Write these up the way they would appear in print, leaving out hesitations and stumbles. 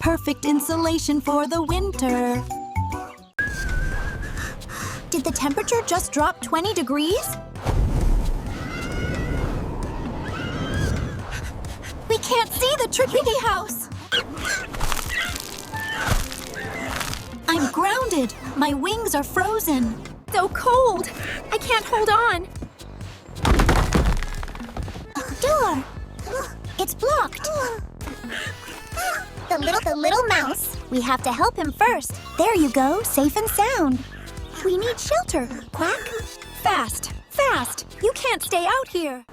perfect insulation for the winter. Did the temperature just drop 20 degrees? We can't see the Tricky house. I'm grounded. My wings are frozen. So cold. I can't hold on. Door. It's blocked. The little mouse. We have to help him first. There you go, safe and sound. We need shelter. Quack. Fast, fast. You can't stay out here.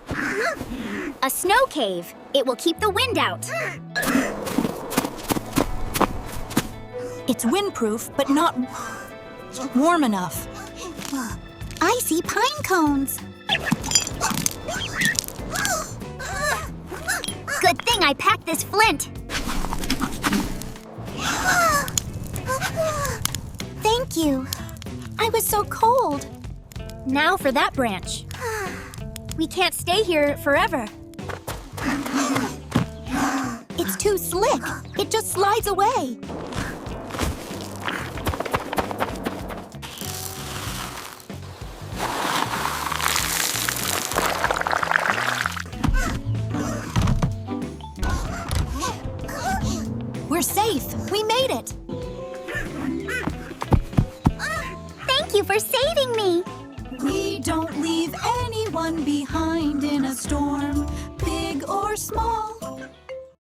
A snow cave. It will keep the wind out. It's windproof, but not warm enough. I see pine cones. Good thing I packed this flint. Thank you. I was so cold. Now for that branch. We can't stay here forever. It's too slick. It just slides away. We're safe. We made it. Thank you for saving me. We don't leave anyone behind in a storm, big or small.